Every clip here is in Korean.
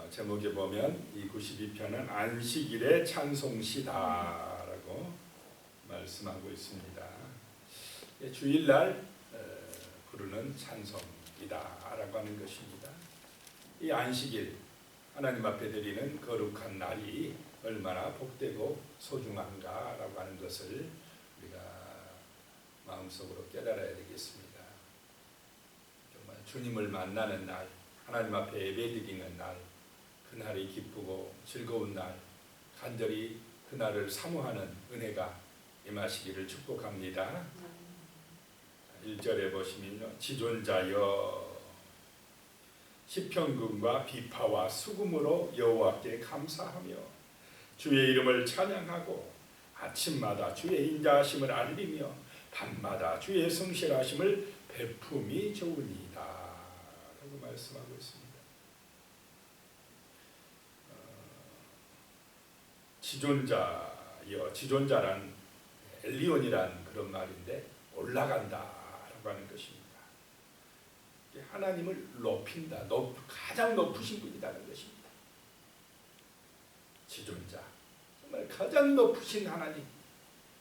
제목에 보면 이 92편은 안식일의 찬송시다라고 말씀하고 있습니다. 주일날 부르는 찬송이다라고 하는 것입니다. 이 안식일, 하나님 앞에 드리는 거룩한 날이 얼마나 복되고 소중한가라고 하는 것을 우리가 마음속으로 깨달아야 되겠습니다. 정말 주님을 만나는 날, 하나님 앞에 예배드리는 날, 그날이 기쁘고 즐거운 날, 간절히 그날을 사모하는 은혜가 임하시기를 축복합니다. 1절에 보시면요, 지존자여 시편금과 비파와 수금으로 여호와께 감사하며 주의 이름을 찬양하고 아침마다 주의 인자하심을 알리며 밤마다 주의 성실하심을 베품이 좋으니이다 라고 말씀하고 있습니다. 지존자여, 지존자란 엘리온이란 그런 말인데 올라간다라고 하는 것입니다. 하나님을 높인다, 가장 높으신 분이라는 것입니다. 지존자, 정말 가장 높으신 하나님,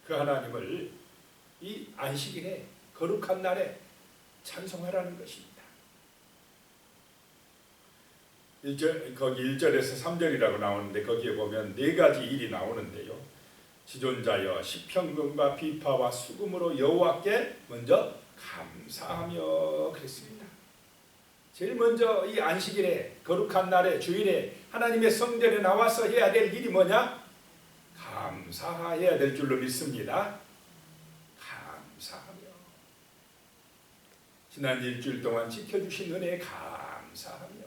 그 하나님을 이 안식일에 거룩한 날에 찬송하라는 것입니다. 거기 1절에서 3절이라고 나오는데 거기에 보면 네 가지 일이 나오는데요. 지존자여 시편금과 비파와 수금으로 여호와께 먼저 감사하며 그랬습니다. 제일 먼저 이 안식일에 거룩한 날에 주일에 하나님의 성전에 나와서 해야 될 일이 뭐냐? 감사해야 될 줄로 믿습니다. 감사하며 지난 일주일 동안 지켜주신 은혜에 감사하며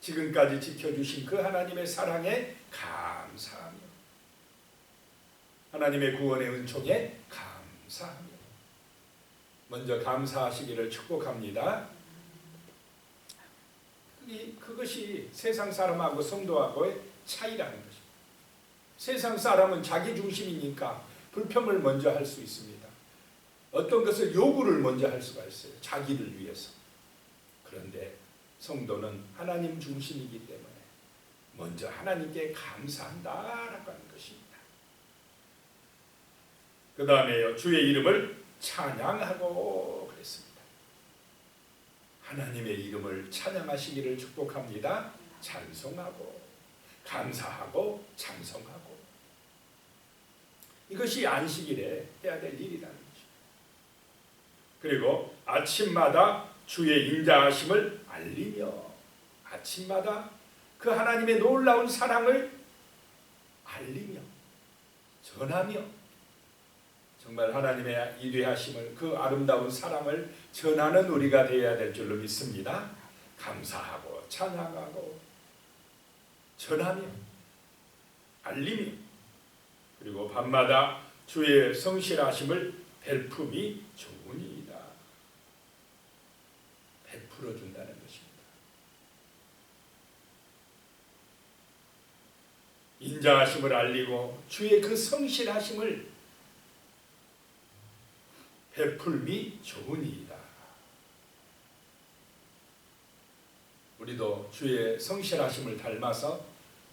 지금까지 지켜주신 그 하나님의 사랑에 감사하며 하나님의 구원의 은총에 감사하며 먼저 감사하시기를 축복합니다. 그것이 세상 사람하고 성도하고의 차이라는 것입니다. 세상 사람은 자기 중심이니까 불평을 먼저 할 수 있습니다. 어떤 것을 요구를 먼저 할 수가 있어요. 자기를 위해서. 그런데 성도는 하나님 중심이기 때문에 먼저 하나님께 감사한다라고 하는 것입니다. 그 다음에요, 주의 이름을 찬양하고 그랬습니다. 하나님의 이름을 찬양하시기를 축복합니다. 찬송하고 감사하고 찬송하고 이것이 안식일에 해야 될 일이라는 것입니다. 그리고 아침마다 주의 인자하심을 알리며 아침마다 그 하나님의 놀라운 사랑을 알리며 전하며 정말 하나님의 위대하심을 그 아름다운 사랑을 전하는 우리가 되어야 될 줄로 믿습니다. 감사하고 찬양하고 전하며 알리며 그리고 밤마다 주의 성실하심을 베품이 좋으니이다. 베풀어 준다는 것입니다. 인자하심을 알리고 주의 그 성실하심을 베풀미 좋으니이다. 우리도 주의 성실하심을 닮아서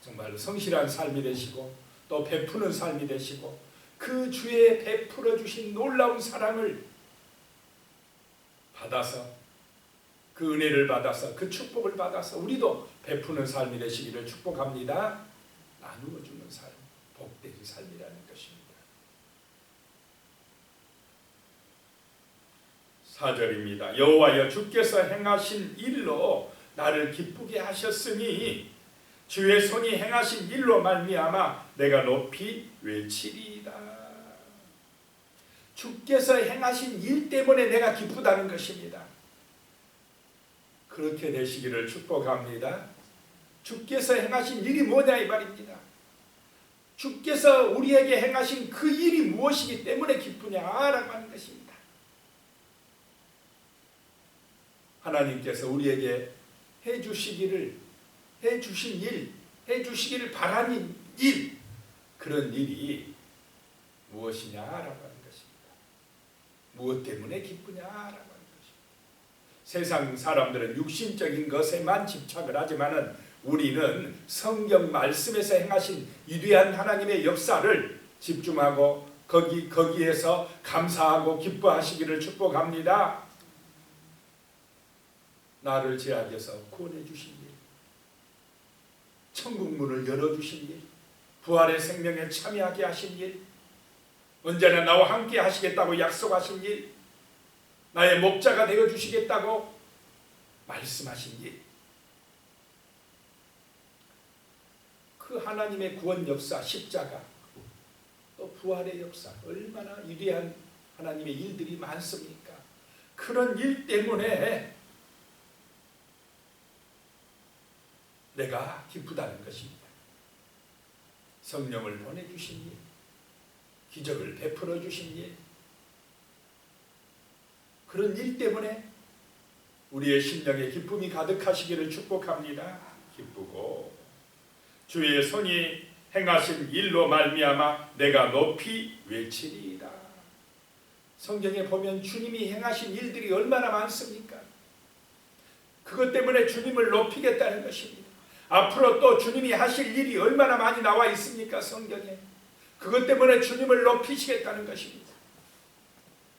정말 성실한 삶이 되시고 또 베푸는 삶이 되시고 그 주의 베풀어 주신 놀라운 사랑을 받아서 그 은혜를 받아서 그 축복을 받아서 우리도 베푸는 삶이 되시기를 축복합니다. 나누어 주는 삶, 복된 삶이라는 것입니다. 4절입니다. 여호와여 주께서 행하신 일로 나를 기쁘게 하셨으니 주의 손이 행하신 일로 말미암아 내가 높이 외치리이다. 주께서 행하신 일 때문에 내가 기쁘다는 것입니다. 그렇게 되시기를 축복합니다. 주께서 행하신 일이 뭐냐 이 말입니다. 주께서 우리에게 행하신 그 일이 무엇이기 때문에 기쁘냐라고 하는 것입니다. 하나님께서 우리에게 해주시기를 해주신 일, 해주시기를 바라는 일, 그런 일이 무엇이냐라고 하는 것입니다. 무엇 때문에 기쁘냐라고 하는 것입니다. 세상 사람들은 육신적인 것에만 집착을 하지만은 우리는 성경 말씀에서 행하신 위대한 하나님의 역사를 집중하고 거기에서 감사하고 기뻐하시기를 축복합니다. 나를 제약에서 구원해 주신 일, 천국 문을 열어주신 일, 부활의 생명에 참여하게 하신 일, 언제나 나와 함께 하시겠다고 약속하신 일, 나의 목자가 되어 주시겠다고 말씀하신 일, 그 하나님의 구원 역사, 십자가, 또 부활의 역사, 얼마나 위대한 하나님의 일들이 많습니까? 그런 일 때문에 내가 기쁘다는 것입니다. 성령을 보내주신 일, 기적을 베풀어 주신 일, 그런 일 때문에 우리의 심령에 기쁨이 가득하시기를 축복합니다. 기쁘고 주의 손이 행하신 일로 말미암아 내가 높이 외치리이다. 성경에 보면 주님이 행하신 일들이 얼마나 많습니까? 그것 때문에 주님을 높이겠다는 것입니다. 앞으로 또 주님이 하실 일이 얼마나 많이 나와 있습니까? 성경에. 그것 때문에 주님을 높이시겠다는 것입니다.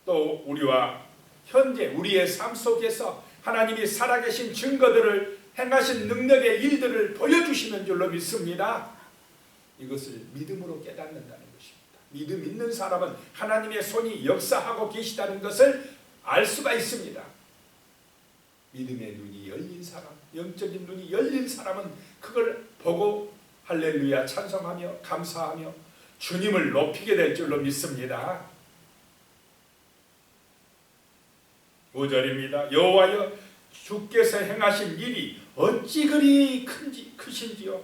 또 우리와 현재 우리의 삶 속에서 하나님이 살아계신 증거들을 행하신 능력의 일들을 보여주시는 줄로 믿습니다. 이것을 믿음으로 깨닫는다는 것입니다. 믿음 있는 사람은 하나님의 손이 역사하고 계시다는 것을 알 수가 있습니다. 믿음의 눈이 열린 사람, 영적인 눈이 열린 사람은 그걸 보고 할렐루야 찬송하며 감사하며 주님을 높이게 될 줄로 믿습니다. 5절입니다. 여호와여 주께서 행하신 일이 어찌 그리 크신지요.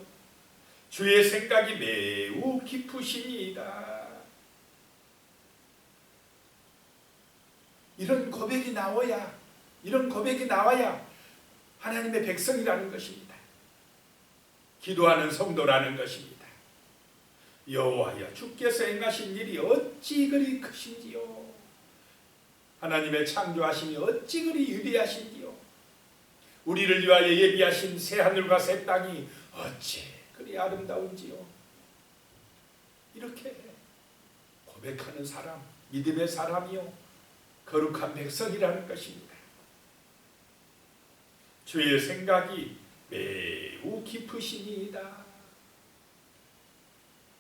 주의 생각이 매우 깊으시니이다. 이런 고백이 나와야 하나님의 백성이라는 것입니다. 기도하는 성도라는 것입니다. 여호와여 주께서 행하신 일이 어찌 그리 크신지요. 하나님의 창조하심이 어찌 그리 위대하신지요. 우리를 위하여 예비하신 새하늘과 새 땅이 어찌 그리 아름다운지요. 이렇게 고백하는 사람, 믿음의 사람이요 거룩한 백성이라는 것입니다. 주의 생각이 매우 깊으시니이다.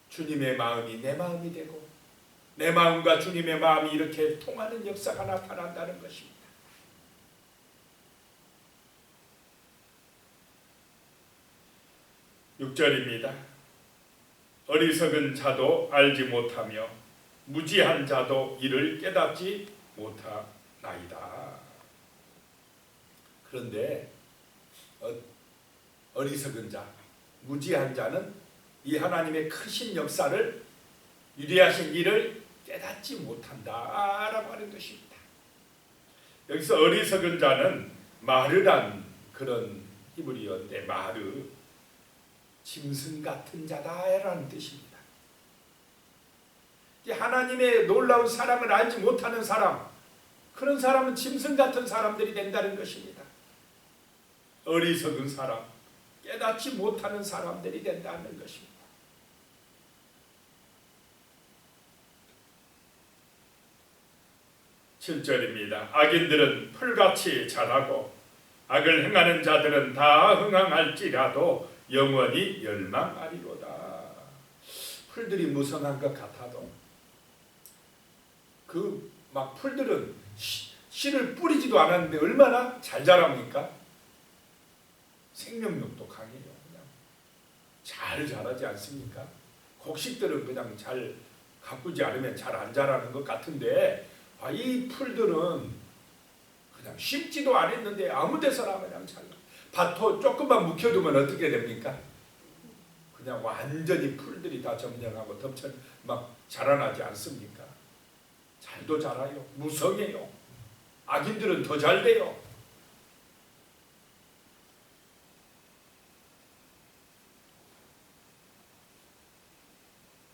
주님의 마음이 내 마음이 되고 내 마음과 주님의 마음이 이렇게 통하는 역사가 나타난다는 것입니다. (6절입니다) 어리석은 자도 알지 못하며 무지한 자도 이를 깨닫지 못하나이다. 그런데 어리석은 자, 무지한 자는 이 하나님의 크신 역사를, 위대하신 일을 깨닫지 못한다라고 하는 것입니다. 여기서 어리석은 자는 마르란 그런 히브리어인데, 마르, 짐승 같은 자다라는 뜻입니다. 하나님의 놀라운 사랑을 알지 못하는 사람, 그런 사람은 짐승 같은 사람들이 된다는 것입니다. 어리석은 사람, 깨닫지 못하는 사람들이 된다는 것입니다. 7절입니다. 악인들은 풀같이 자라고 악을 행하는 자들은 다 흥황할지라도 영원히 멸망하리로다. 풀들이 무성한 것 같아도 그 막 풀들은 씨를 뿌리지도 않았는데 얼마나 잘 자랍니까? 생명력도 강해요. 그냥 잘 자라지 않습니까? 곡식들은 그냥 잘 가꾸지 않으면 잘 안 자라는 것 같은데, 이 풀들은 그냥 심지도 않았는데 아무 데서나 그냥 잘, 밭도 조금만 묵혀두면 어떻게 됩니까? 그냥 완전히 풀들이 다 점령하고 덮쳐 막 자라나지 않습니까? 잘도 자라요. 무성해요. 악인들은 더 잘 돼요.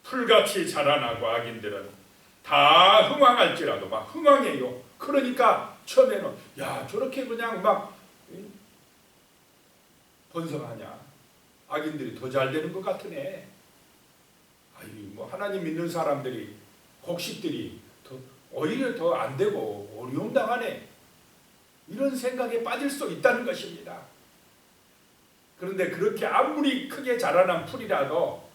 풀같이 자라나고 악인들은 다 흥황할지라도 막 흥황해요. 그러니까 처음에는 야 저렇게 그냥 막 번성하냐, 악인들이 더 잘 되는 것 같으네. 아유 뭐 하나님 믿는 사람들이 곡식들이 오히려 더 안 되고 어려움 당하네, 이런 생각에 빠질 수 있다는 것입니다. 그런데 그렇게 아무리 크게 자라난 풀이라도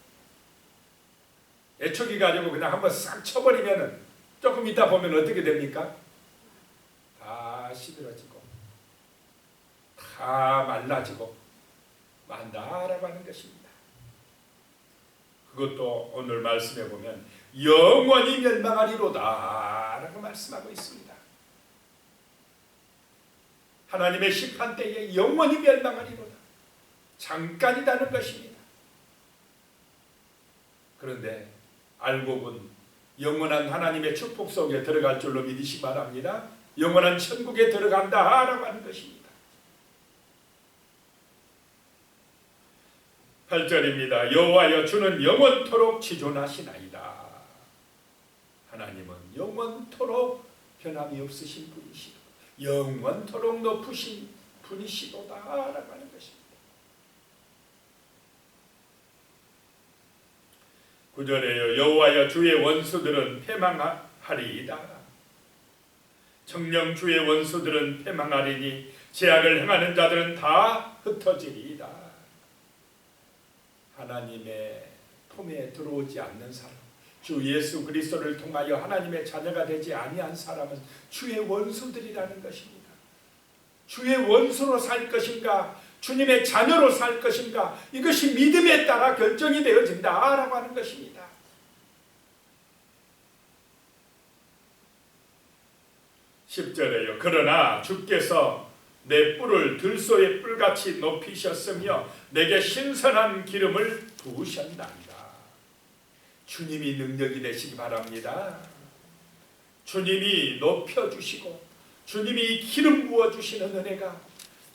애초기 가지고 그냥 한번 싹 쳐버리면은 조금 있다 보면 어떻게 됩니까? 다 시들어지고 다 말라지고 만다라고 하는 것입니다. 그것도 오늘 말씀해 보면 영원히 멸망하리로다 라고 말씀하고 있습니다. 하나님의 심판 때에 영원히 멸망하리로다. 잠깐이라는 것입니다. 그런데 알고 본 영원한 하나님의 축복 속에 들어갈 줄로 믿으시 바랍니다. 영원한 천국에 들어간다라고 하는 것입니다. 8절입니다. 여호와여 주는 영원토록 지존하시나이다. 하나님은 영원토록 변함이 없으신 분이시고 영원토록 높으신 분이시도다라고 하는 것입니다. 9절에요. 여호와여 주의 원수들은 패망하리이다. 정녕 주의 원수들은 패망하리니 죄악을 행하는 자들은 다 흩어지리이다. 하나님의 품에 들어오지 않는 사람, 주 예수 그리스도를 통하여 하나님의 자녀가 되지 아니한 사람은 주의 원수들이라는 것입니다. 주의 원수로 살 것인가, 주님의 자녀로 살 것인가, 이것이 믿음에 따라 결정이 되어진다라고 하는 것입니다. (10절에요) 그러나 주께서 내 뿔을 들소의 뿔같이 높이셨으며 내게 신선한 기름을 부으셨나이다. 주님이 능력이 되시기 바랍니다. 주님이 높여주시고 주님이 기름 부어주시는 은혜가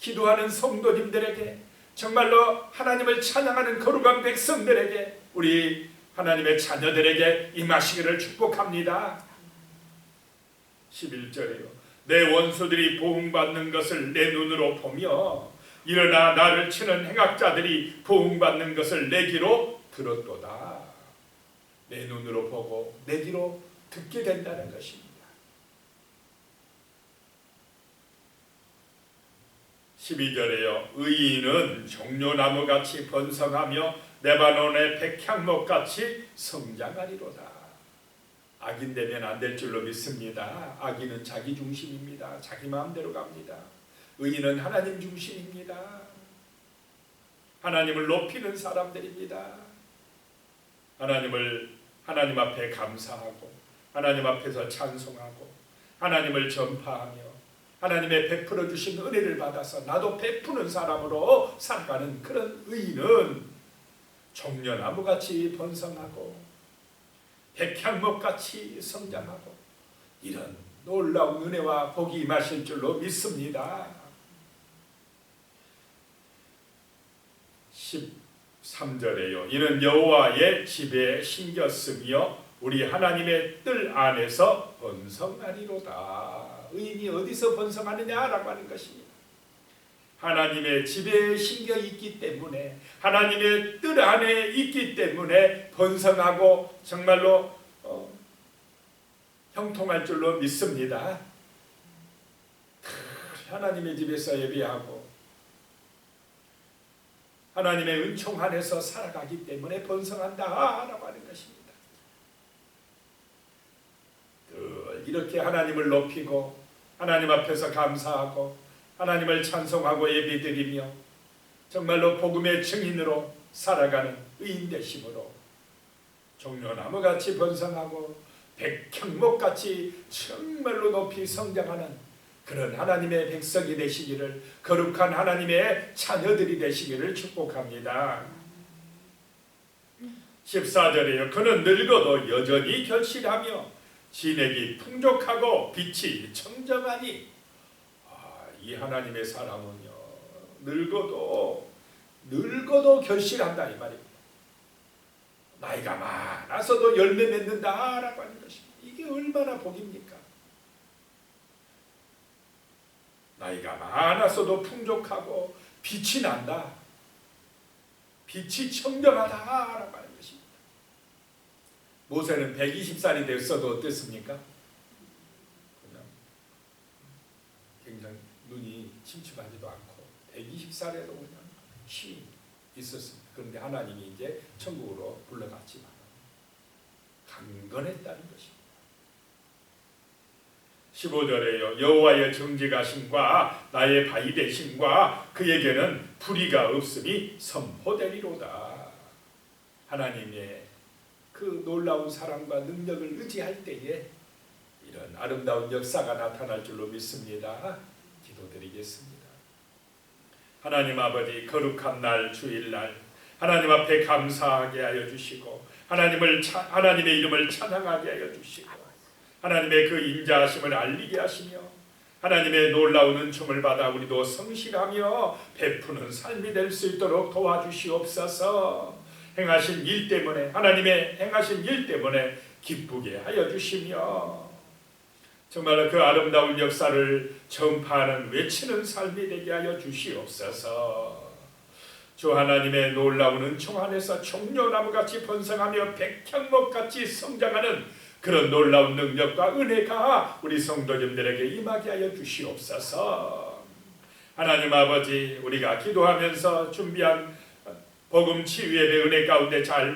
기도하는 성도님들에게, 정말로 하나님을 찬양하는 거룩한 백성들에게, 우리 하나님의 자녀들에게 임하시기를 축복합니다. 11절이요. 내 원수들이 보응받는 것을 내 눈으로 보며 일어나 나를 치는 행악자들이 보응받는 것을 내 귀로 들었도다. 내 눈으로 보고 내 귀로 듣게 된다는 것입니다. 12절에요. 의인은 종려나무같이 번성하며 레바논의 백향목같이 성장하리로다. 악인 되면 안 될 줄로 믿습니다. 악인은 자기 중심입니다. 자기 마음대로 갑니다. 의인은 하나님 중심입니다. 하나님을 높이는 사람들입니다. 하나님 앞에 감사하고 하나님 앞에서 찬송하고 하나님을 전파하며 하나님의 베풀어 주신 은혜를 받아서 나도 베푸는 사람으로 살아가는 그런 의인은 종려나무같이 번성하고 백향목같이 성장하고 이런 놀라운 은혜와 복이 임하실 줄로 믿습니다. 13절에요. 이는 여호와의 집에 심겼으며 우리 하나님의 뜰 안에서 번성하리로다. 의인이 어디서 번성하느냐라고 하는 것입니다. 하나님의 집에 심겨 있기 때문에, 하나님의 뜰 안에 있기 때문에 번성하고 정말로 형통할 줄로 믿습니다. 하나님의 집에서 예배하고 하나님의 은총 안에서 살아가기 때문에 번성한다라고 하는 것입니다. 늘 이렇게 하나님을 높이고 하나님 앞에서 감사하고 하나님을 찬송하고 예배드리며 정말로 복음의 증인으로 살아가는 의인 되심으로 종려나무같이 번성하고 백향목같이 정말로 높이 성장하는 그런 하나님의 백성이 되시기를, 거룩한 하나님의 자녀들이 되시기를 축복합니다. 14절에요. 그는 늙어도 여전히 결실하며 진액이 풍족하고 빛이 청정하니. 이 하나님의 사람은요, 늙어도 결실한다 이 말입니다. 나이가 많아서도 열매 맺는다라고 하는 것입니다. 이게 얼마나 복입니까? 나이가 많았어도 풍족하고 빛이 난다. 빛이 청정하다라고 하는 것입니다. 모세는 120살이 됐어도 어땠습니까? 그냥 굉장히 눈이 침침하지도 않고 120살에도 그냥 쉬 있었습니다. 그런데 하나님이 이제 천국으로 불러갔지만 강건했다는 것입니다. 15절에요. 여호와의 정직하심과 나의 바위 되심과 그에게는 불의가 없음이 선포되리로다. 하나님의 그 놀라운 사랑과 능력을 의지할 때에 이런 아름다운 역사가 나타날 줄로 믿습니다. 기도드리겠습니다. 하나님 아버지, 거룩한 날 주일날 하나님 앞에 감사하게 하여 주시고 하나님의 이름을 찬양하게 하여 주시고 하나님의 그 인자하심을 알리게 하시며 하나님의 놀라운 은총을 받아 우리도 성실하며 베푸는 삶이 될 수 있도록 도와주시옵소서. 행하신 일 때문에 하나님의 행하신 일 때문에 기쁘게 하여 주시며 정말로 그 아름다운 역사를 전파하는 외치는 삶이 되게 하여 주시옵소서. 주 하나님의 놀라운 은총 안에서 종려나무같이 번성하며 백향목같이 성장하는 그런 놀라운 능력과 은혜가 우리 성도님들에게 임하게 하여 주시옵소서. 하나님 아버지, 우리가 기도하면서 준비한 복음 치유의 은혜 가운데 잘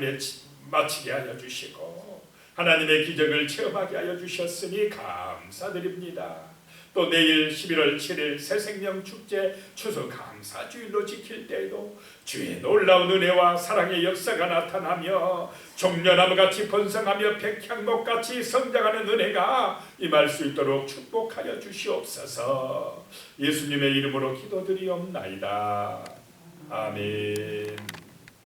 마치게 하여 주시고 하나님의 기적을 체험하게 하여 주셨으니 감사드립니다. 또 내일 11월 7일 새생명축제 추수 감사주일로 지킬 때에도 주의 놀라운 은혜와 사랑의 역사가 나타나며 종려나무같이 번성하며 백향목같이 성장하는 은혜가 임할 수 있도록 축복하여 주시옵소서. 예수님의 이름으로 기도드리옵나이다. 아멘.